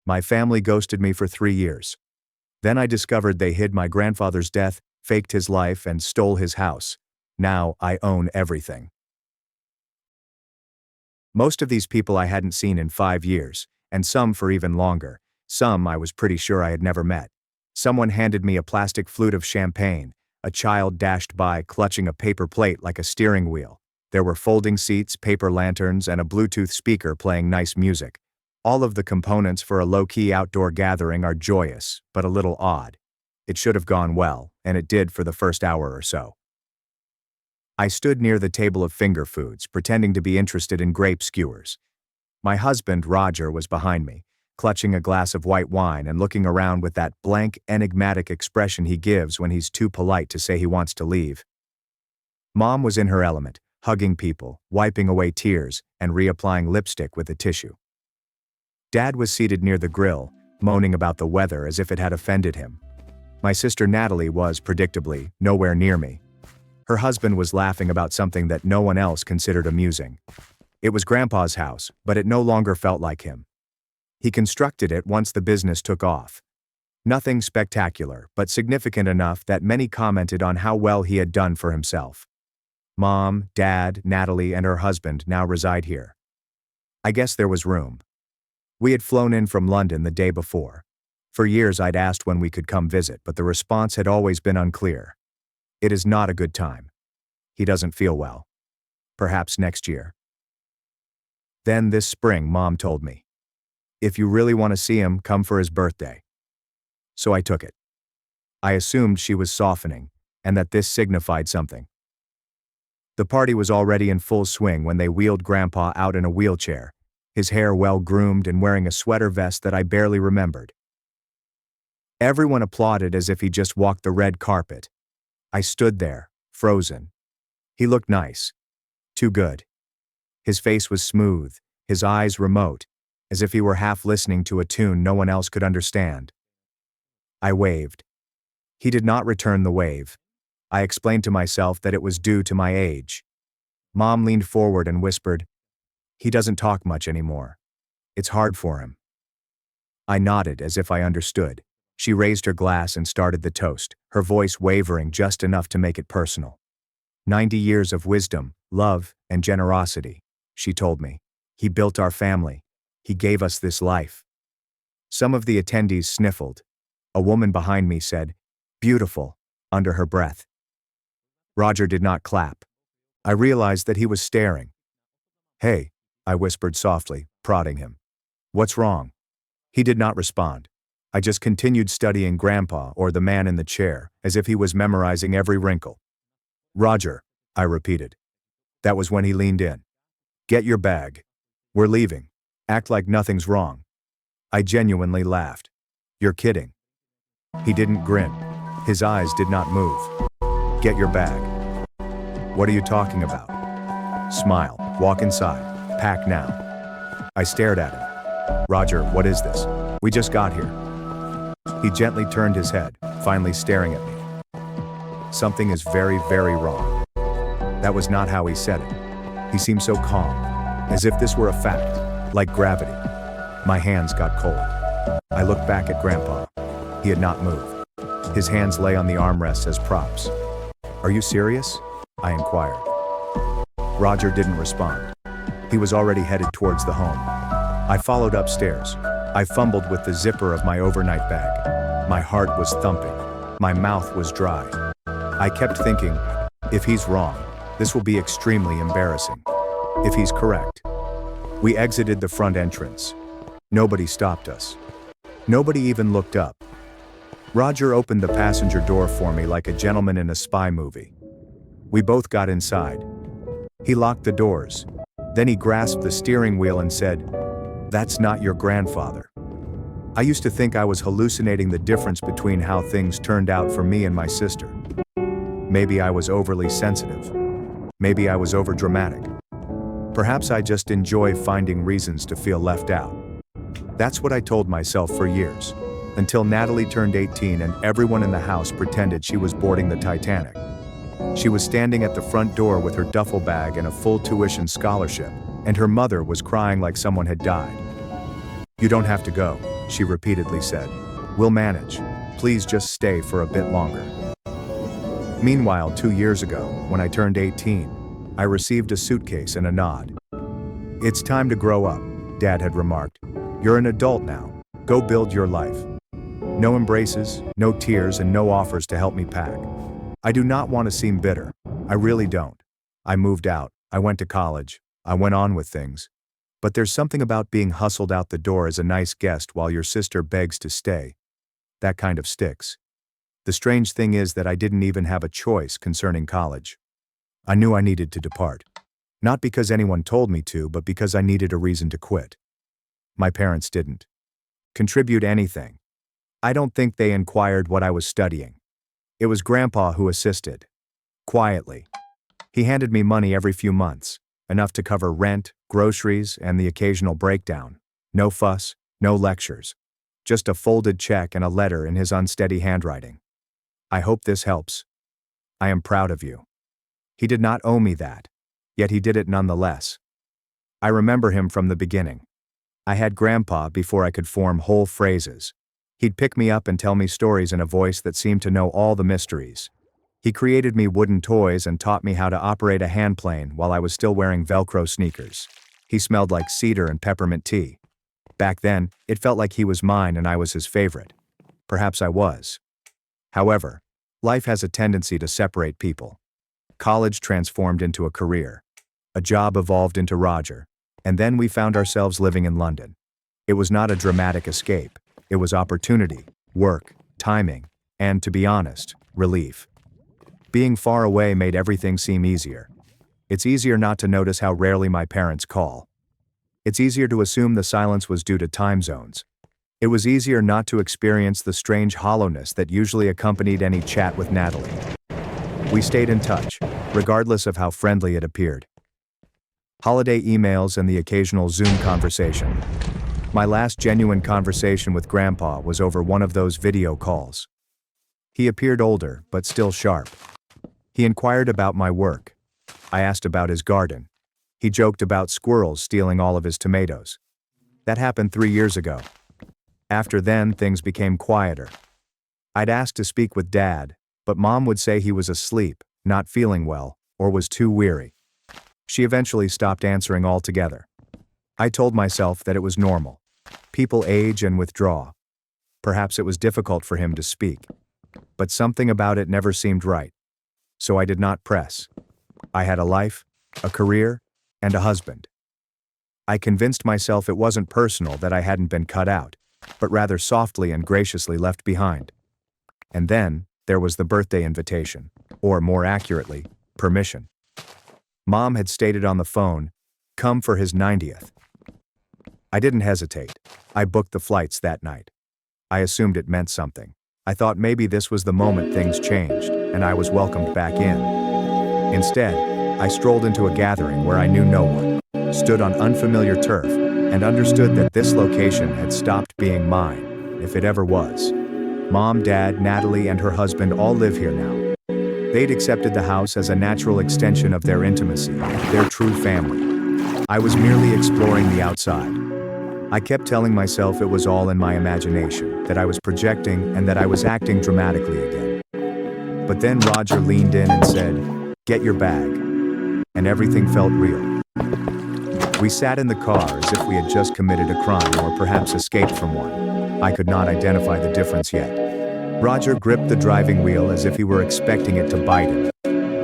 My family ghosted me for 3 years. Then I discovered they hid my grandfather's death, faked his life, and stole his house. Now I own everything. Most of these people I hadn't seen in 5 years, and some for even longer. Some I was pretty sure I had never met. Someone handed me a plastic flute of champagne. A child dashed by clutching a paper plate like a steering wheel. There were folding seats, paper lanterns, and a Bluetooth speaker playing nice music. All of the components for a low-key outdoor gathering are joyous, but a little odd. It should have gone well, and it did for the first hour or so. I stood near the table of finger foods, pretending to be interested in grape skewers. My husband, Roger, was behind me, clutching a glass of white wine and looking around with that blank, enigmatic expression he gives when he's too polite to say he wants to leave. Mom was in her element, hugging people, wiping away tears, and reapplying lipstick with a tissue. Dad was seated near the grill, moaning about the weather as if it had offended him. My sister Natalie was, predictably, nowhere near me. Her husband was laughing about something that no one else considered amusing. It was Grandpa's house, but it no longer felt like him. He constructed it once the business took off. Nothing spectacular, but significant enough that many commented on how well he had done for himself. Mom, Dad, Natalie, and her husband now reside here. I guess there was room. We had flown in from London the day before. For years I'd asked when we could come visit, but the response had always been unclear. It is not a good time. He doesn't feel well. Perhaps next year. Then this spring, Mom told me, if you really want to see him, come for his birthday. So I took it. I assumed she was softening, and that this signified something. The party was already in full swing when they wheeled Grandpa out in a wheelchair, his hair well groomed and wearing a sweater vest that I barely remembered. Everyone applauded as if he just walked the red carpet. I stood there, frozen. He looked nice. Too good. His face was smooth, his eyes remote, as if he were half listening to a tune no one else could understand. I waved. He did not return the wave. I explained to myself that it was due to my age. Mom leaned forward and whispered, "He doesn't talk much anymore. It's hard for him." I nodded as if I understood. She raised her glass and started the toast, her voice wavering just enough to make it personal. 90 years of wisdom, love, and generosity, she told me. He built our family. He gave us this life. Some of the attendees sniffled. A woman behind me said, "Beautiful," under her breath. Roger did not clap. I realized that he was staring. "Hey," I whispered softly, prodding him. "What's wrong?" He did not respond. I just continued studying Grandpa, or the man in the chair, as if he was memorizing every wrinkle. "Roger," I repeated. That was when he leaned in. "Get your bag. We're leaving. Act like nothing's wrong." I genuinely laughed. "You're kidding." He didn't grin. His eyes did not move. "Get your bag." "What are you talking about?" "Smile. Walk inside. Pack now." I stared at him. "Roger, what is this? We just got here." He gently turned his head, finally staring at me. "Something is very, very wrong." That was not how he said it. He seemed so calm, as if this were a fact, like gravity. My hands got cold. I looked back at Grandpa. He had not moved. His hands lay on the armrests as props. "Are you serious?" I inquired. Roger didn't respond. He was already headed towards the home. I followed upstairs. I fumbled with the zipper of my overnight bag. My heart was thumping. My mouth was dry. I kept thinking, if he's wrong, this will be extremely embarrassing. If he's correct. We exited the front entrance. Nobody stopped us. Nobody even looked up. Roger opened the passenger door for me like a gentleman in a spy movie. We both got inside. He locked the doors. Then he grasped the steering wheel and said, "That's not your grandfather." I used to think I was hallucinating the difference between how things turned out for me and my sister. Maybe I was overly sensitive. Maybe I was overdramatic. Perhaps I just enjoy finding reasons to feel left out. That's what I told myself for years, until Natalie turned 18 and everyone in the house pretended she was boarding the Titanic. She was standing at the front door with her duffel bag and a full tuition scholarship, and her mother was crying like someone had died. "You don't have to go," she repeatedly said. We'll manage. Please just stay for a bit longer. Meanwhile, 2 years ago, when I turned 18, I received a suitcase and a nod. It's time to grow up, Dad had remarked. You're an adult now. Go build your life. No embraces, no tears, and no offers to help me pack. I do not want to seem bitter. I really don't. I moved out, I went to college, I went on with things. But there's something about being hustled out the door as a nice guest while your sister begs to stay. That kind of sticks. The strange thing is that I didn't even have a choice concerning college. I knew I needed to depart. Not because anyone told me to, but because I needed a reason to quit. My parents didn't contribute anything. I don't think they inquired what I was studying. It was Grandpa who assisted. Quietly. He handed me money every few months, enough to cover rent, groceries, and the occasional breakdown. No fuss, no lectures. Just a folded check and a letter in his unsteady handwriting. I hope this helps. I am proud of you. He did not owe me that, yet he did it nonetheless. I remember him from the beginning. I had Grandpa before I could form whole phrases. He'd pick me up and tell me stories in a voice that seemed to know all the mysteries. He created me wooden toys and taught me how to operate a hand plane while I was still wearing Velcro sneakers. He smelled like cedar and peppermint tea. Back then, it felt like he was mine and I was his favorite. Perhaps I was. However, life has a tendency to separate people. College transformed into a career. A job evolved into Roger. And then we found ourselves living in London. It was not a dramatic escape. It was opportunity, work, timing, and, to be honest, relief. Being far away made everything seem easier. It's easier not to notice how rarely my parents call. It's easier to assume the silence was due to time zones. It was easier not to experience the strange hollowness that usually accompanied any chat with Natalie. We stayed in touch, regardless of how friendly it appeared. Holiday emails and the occasional Zoom conversation. My last genuine conversation with Grandpa was over one of those video calls. He appeared older, but still sharp. He inquired about my work. I asked about his garden. He joked about squirrels stealing all of his tomatoes. That happened 3 years ago. After then, things became quieter. I'd asked to speak with Dad, but Mom would say he was asleep, not feeling well, or was too weary. She eventually stopped answering altogether. I told myself that it was normal. People age and withdraw. Perhaps it was difficult for him to speak. But something about it never seemed right. So I did not press. I had a life, a career, and a husband. I convinced myself it wasn't personal that I hadn't been cut out, but rather softly and graciously left behind. And then, there was the birthday invitation, or more accurately, permission. Mom had stated on the phone, come for his 90th. I didn't hesitate. I booked the flights that night. I assumed it meant something. I thought maybe this was the moment things changed, and I was welcomed back in. Instead, I strolled into a gathering where I knew no one, stood on unfamiliar turf, and understood that this location had stopped being mine, if it ever was. Mom, Dad, Natalie, and her husband all live here now. They'd accepted the house as a natural extension of their intimacy, their true family. I was merely exploring the outside. I kept telling myself it was all in my imagination, that I was projecting and that I was acting dramatically again. But then Roger leaned in and said, "Get your bag." And everything felt real. We sat in the car as if we had just committed a crime or perhaps escaped from one. I could not identify the difference yet. Roger gripped the driving wheel as if he were expecting it to bite him.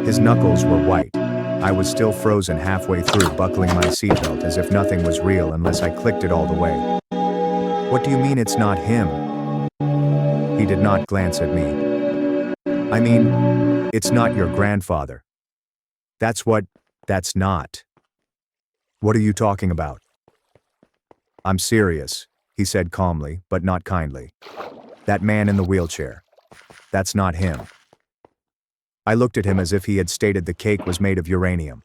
His knuckles were white. I was still frozen halfway through, buckling my seatbelt as if nothing was real unless I clicked it all the way. "What do you mean it's not him?" He did not glance at me. "I mean, it's not your grandfather." That's not. "What are you talking about?" "I'm serious," he said calmly, but not kindly. "That man in the wheelchair. That's not him." I looked at him as if he had stated the cake was made of uranium.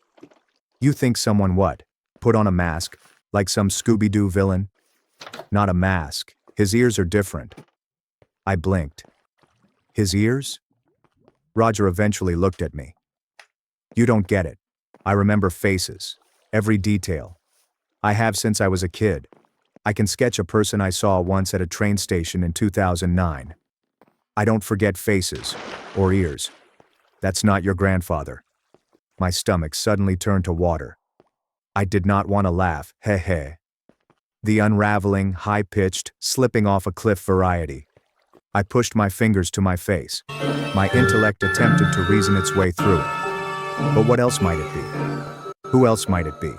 "You think someone what? Put on a mask, like some Scooby-Doo villain?" "Not a mask. His ears are different." I blinked. "His ears?" Roger eventually looked at me. "You don't get it. I remember faces. Every detail. I have since I was a kid. I can sketch a person I saw once at a train station in 2009. I don't forget faces or ears. That's not your grandfather. My stomach suddenly turned to water. I did not want to laugh, heh. The unraveling, high-pitched, slipping off a cliff variety. I pushed my fingers to my face. My intellect attempted to reason its way through it. But what else might it be? Who else might it be?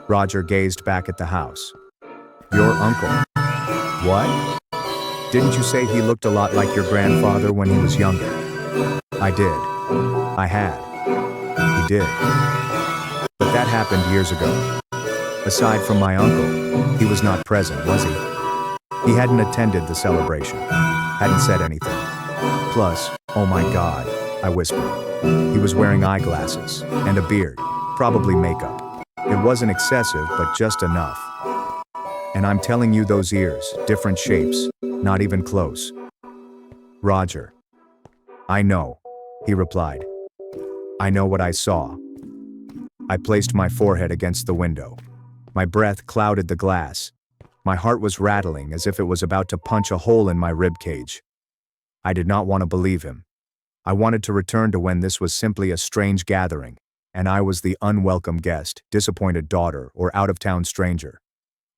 Roger gazed back at the house. Your uncle. What? Didn't you say he looked a lot like your grandfather when he was younger? I did. I had. He did. But that happened years ago. Aside from my uncle, he was not present, was he? He hadn't attended the celebration. Hadn't said anything. Plus, oh my God, I whispered. He was wearing eyeglasses and a beard, probably makeup. It wasn't excessive, but just enough. And I'm telling you, those ears, different shapes, not even close. Roger. I know, he replied. I know what I saw. I placed my forehead against the window. My breath clouded the glass. My heart was rattling as if it was about to punch a hole in my rib cage. I did not want to believe him. I wanted to return to when this was simply a strange gathering, and I was the unwelcome guest, disappointed daughter, or out-of-town stranger.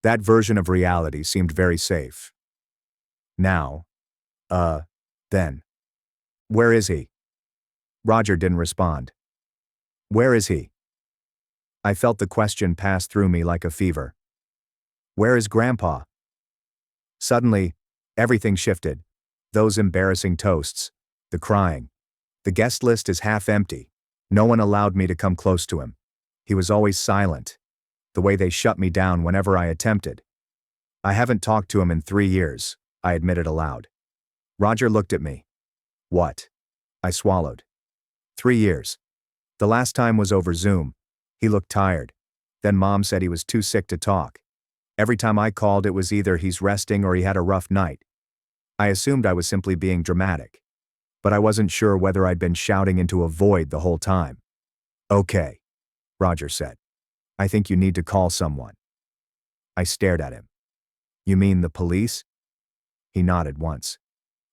That version of reality seemed very safe. Now, then. Where is he? Roger didn't respond. Where is he? I felt the question pass through me like a fever. Where is Grandpa? Suddenly, everything shifted. Those embarrassing toasts, the crying. The guest list is half empty. No one allowed me to come close to him. He was always silent. The way they shut me down whenever I attempted. I haven't talked to him in 3 years, I admitted aloud. Roger looked at me. What? I swallowed. 3 years. The last time was over Zoom. He looked tired. Then Mom said he was too sick to talk. Every time I called, it was either he's resting or he had a rough night. I assumed I was simply being dramatic. But I wasn't sure whether I'd been shouting into a void the whole time. Okay, Roger said. I think you need to call someone. I stared at him. You mean the police? He nodded once.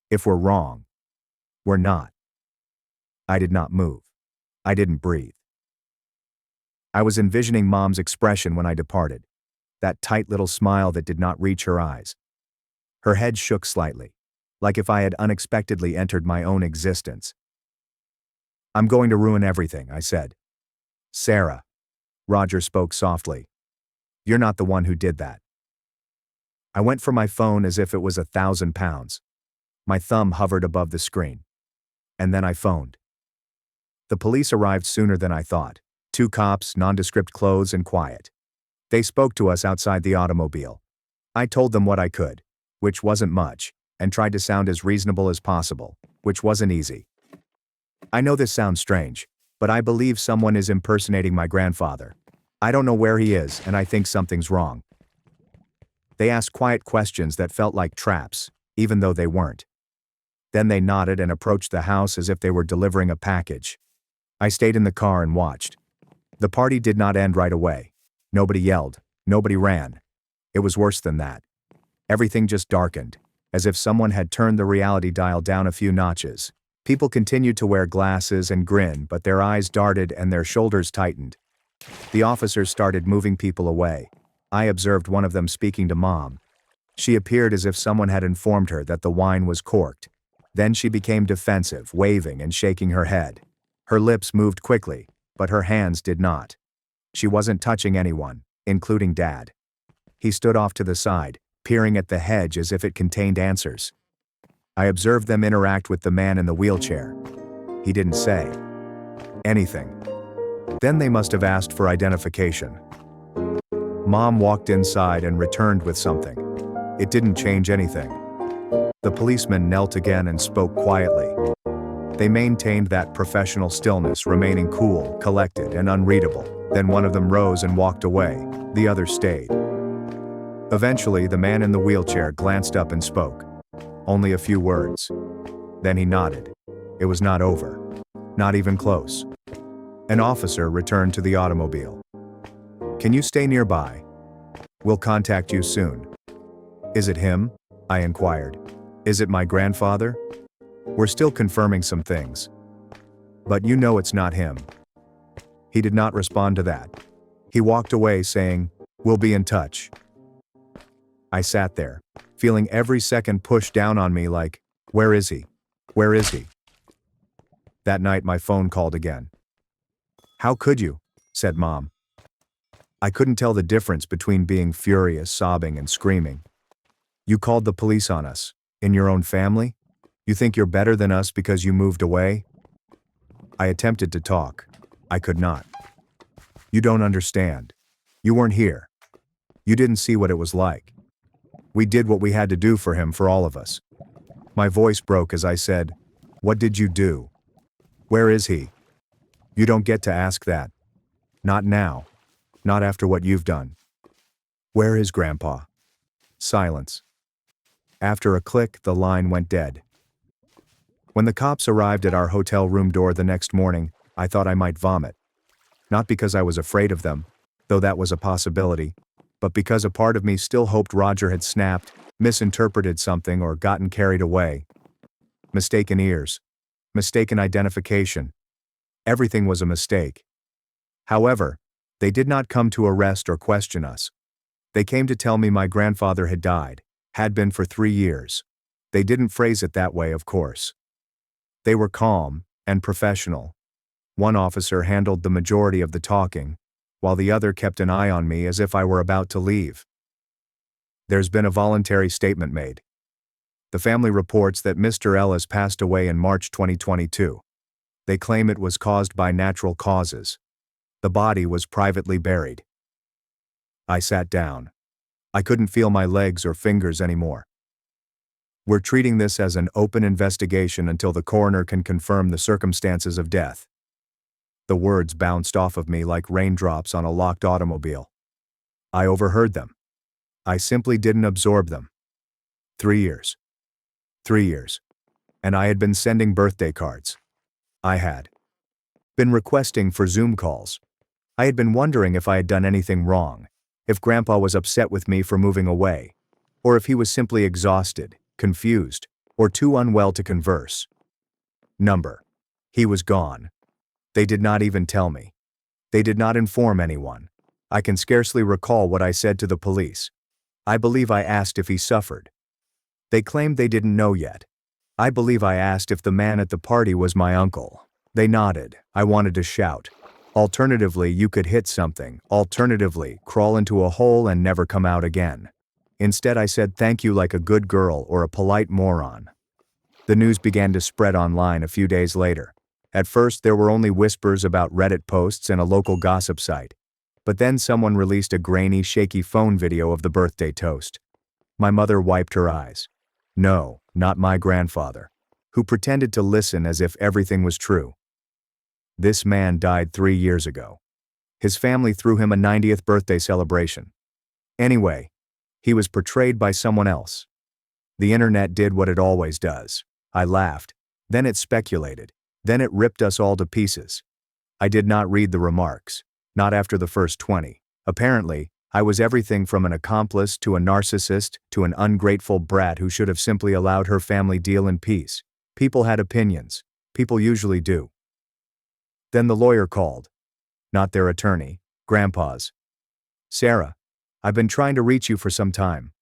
If we're wrong, we're not. I did not move. I didn't breathe. I was envisioning Mom's expression when I departed. That tight little smile that did not reach her eyes. Her head shook slightly, like if I had unexpectedly entered my own existence. I'm going to ruin everything, I said. Sarah. Roger spoke softly. You're not the one who did that. I went for my phone as if it was 1,000 pounds. My thumb hovered above the screen. And then I phoned. The police arrived sooner than I thought. 2 cops, nondescript clothes, and quiet. They spoke to us outside the automobile. I told them what I could, which wasn't much, and tried to sound as reasonable as possible, which wasn't easy. I know this sounds strange, but I believe someone is impersonating my grandfather. I don't know where he is, and I think something's wrong. They asked quiet questions that felt like traps, even though they weren't. Then they nodded and approached the house as if they were delivering a package. I stayed in the car and watched. The party did not end right away. Nobody yelled. Nobody ran. It was worse than that. Everything just darkened, as if someone had turned the reality dial down a few notches. People continued to wear glasses and grin, but their eyes darted and their shoulders tightened. The officers started moving people away. I observed one of them speaking to Mom. She appeared as if someone had informed her that the wine was corked. Then she became defensive, waving and shaking her head. Her lips moved quickly, but her hands did not. She wasn't touching anyone, including Dad. He stood off to the side, peering at the hedge as if it contained answers. I observed them interact with the man in the wheelchair. He didn't say anything. Then they must have asked for identification. Mom walked inside and returned with something. It didn't change anything. The policeman knelt again and spoke quietly. They maintained that professional stillness, remaining cool, collected, and unreadable. Then one of them rose and walked away. The other stayed. Eventually, the man in the wheelchair glanced up and spoke. Only a few words. Then he nodded. It was not over. Not even close. An officer returned to the automobile. Can you stay nearby? We'll contact you soon. Is it him? I inquired. Is it my grandfather? We're still confirming some things. But you know it's not him. He did not respond to that. He walked away saying, "We'll be in touch." I sat there, feeling every second pushed down on me like, where is he? Where is he? That night my phone called again. "How could you?" said Mom. I couldn't tell the difference between being furious, sobbing, and screaming. "You called the police on us, in your own family? You think you're better than us because you moved away?" I attempted to talk. I could not. "You don't understand. You weren't here. You didn't see what it was like. We did what we had to do for him, for all of us." My voice broke as I said, "What did you do? Where is he? You don't get to ask that. Not now. Not after what you've done. Where is Grandpa?" Silence. After a click, the line went dead. When the cops arrived at our hotel room door the next morning, I thought I might vomit. Not because I was afraid of them, though that was a possibility, but because a part of me still hoped Roger had snapped, misinterpreted something, or gotten carried away. Mistaken ears. Mistaken identification. Everything was a mistake. However, they did not come to arrest or question us. They came to tell me my grandfather had died, had been for 3 years. They didn't phrase it that way, of course. They were calm and professional. One officer handled the majority of the talking, while the other kept an eye on me as if I were about to leave. There's been a voluntary statement made. The family reports that Mr. Ellis passed away in March 2022. They claim it was caused by natural causes. The body was privately buried. I sat down. I couldn't feel my legs or fingers anymore. "We're treating this as an open investigation until the coroner can confirm the circumstances of death." The words bounced off of me like raindrops on a locked automobile. I overheard them. I simply didn't absorb them. 3 years. 3 years. And I had been sending birthday cards. I had been requesting for Zoom calls. I had been wondering if I had done anything wrong, if Grandpa was upset with me for moving away, or if he was simply exhausted, confused, or too unwell to converse. Number. He was gone. They did not even tell me. They did not inform anyone. I can scarcely recall what I said to the police. I believe I asked if he suffered. They claimed they didn't know yet. I believe I asked if the man at the party was my uncle. They nodded. I wanted to shout. Alternatively, you could hit something. Alternatively, crawl into a hole and never come out again. Instead, I said thank you like a good girl or a polite moron. The news began to spread online a few days later. At first, there were only whispers about Reddit posts and a local gossip site. But then someone released a grainy, shaky phone video of the birthday toast. My mother wiped her eyes. No, not my grandfather, who pretended to listen as if everything was true. This man died 3 years ago. His family threw him a 90th birthday celebration. Anyway, he was portrayed by someone else. The internet did what it always does. I laughed. Then it speculated. Then it ripped us all to pieces. I did not read the remarks. Not after the first 20. Apparently, I was everything from an accomplice to a narcissist to an ungrateful brat who should have simply allowed her family deal in peace. People had opinions. People usually do. Then the lawyer called. Not their attorney, Grandpa's. "Sarah, I've been trying to reach you for some time."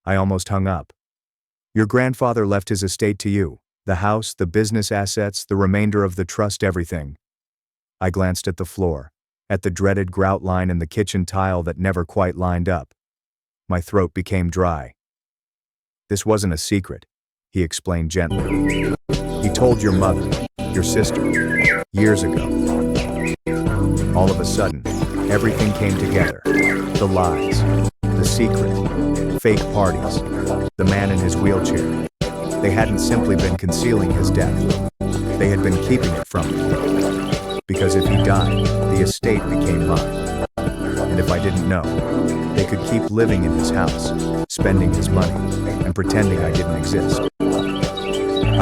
I almost hung up. "Your grandfather left his estate to you. The house, the business assets, the remainder of the trust, everything." I glanced at the floor, at the dreaded grout line in the kitchen tile that never quite lined up. My throat became dry. "This wasn't a secret," he explained gently. "He told your mother, your sister, years ago." All of a sudden, everything came together. The lies, the secret, fake parties, the man in his wheelchair. They hadn't simply been concealing his death. They had been keeping it from me. Because if he died, the estate became mine. And if I didn't know, they could keep living in his house, spending his money, and pretending I didn't exist.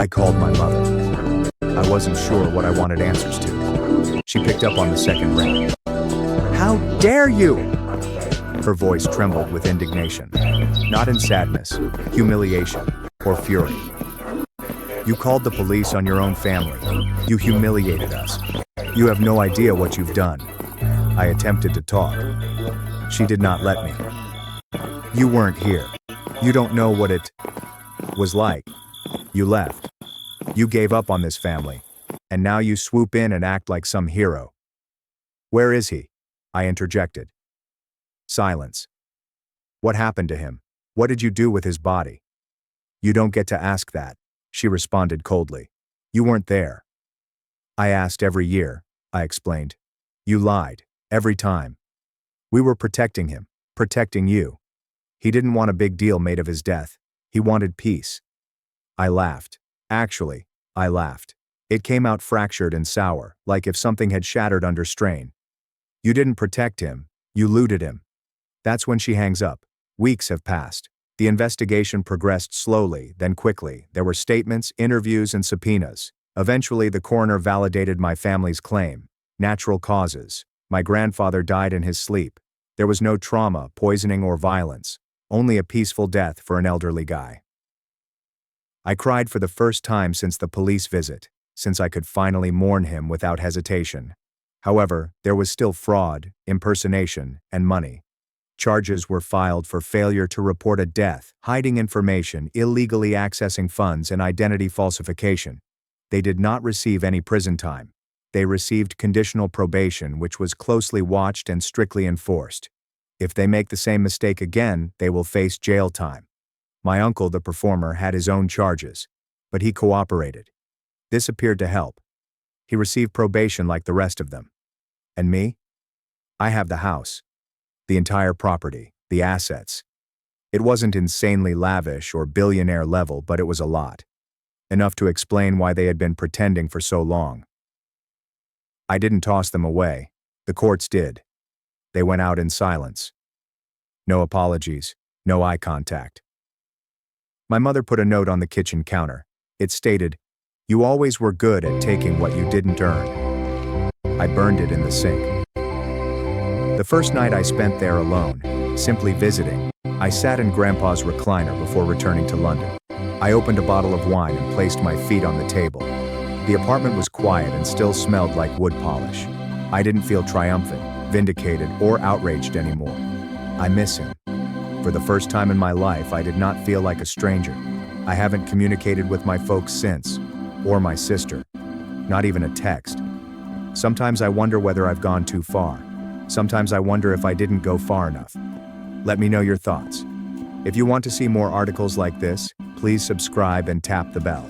I called my mother. I wasn't sure what I wanted answers to. She picked up on the second ring. "How dare you!" Her voice trembled with indignation. Not in sadness, humiliation, or fury. You called the police on your own family. You humiliated us. You have no idea what you've done. I attempted to talk. She did not let me. You weren't here. You don't know what it was like. You left. You gave up on this family. And now you swoop in and act like some hero. Where is he? I interjected. Silence. What happened to him? What did you do with his body? You don't get to ask that, she responded coldly. You weren't there. I asked every year, I explained. You lied, every time. We were protecting him, protecting you. He didn't want a big deal made of his death. He wanted peace. I laughed. Actually, I laughed. It came out fractured and sour, like if something had shattered under strain. You didn't protect him, you looted him. That's when she hangs up. Weeks have passed. The investigation progressed slowly, then quickly. There were statements, interviews, and subpoenas. Eventually, the coroner validated my family's claim. Natural causes. My grandfather died in his sleep. There was no trauma, poisoning, or violence. Only a peaceful death for an elderly guy. I cried for the first time since the police visit, since I could finally mourn him without hesitation. However, there was still fraud, impersonation, and money. Charges were filed for failure to report a death, hiding information, illegally accessing funds, and identity falsification. They did not receive any prison time. They received conditional probation, which was closely watched and strictly enforced. If they make the same mistake again, they will face jail time. My uncle, the performer, had his own charges, but he cooperated. This appeared to help. He received probation like the rest of them. And me? I have the house. The entire property, the assets. It wasn't insanely lavish or billionaire level, but it was a lot. Enough to explain why they had been pretending for so long. I didn't toss them away. The courts did. They went out in silence. No apologies, no eye contact. My mother put a note on the kitchen counter. It stated, "You always were good at taking what you didn't earn." I burned it in the sink. The first night I spent there alone, simply visiting, I sat in Grandpa's recliner before returning to London. I opened a bottle of wine and placed my feet on the table. The apartment was quiet and still smelled like wood polish. I didn't feel triumphant, vindicated, or outraged anymore. I miss him. For the first time in my life, I did not feel like a stranger. I haven't communicated with my folks since, or my sister. Not even a text. Sometimes I wonder whether I've gone too far. Sometimes I wonder if I didn't go far enough. Let me know your thoughts. If you want to see more articles like this, please subscribe and tap the bell.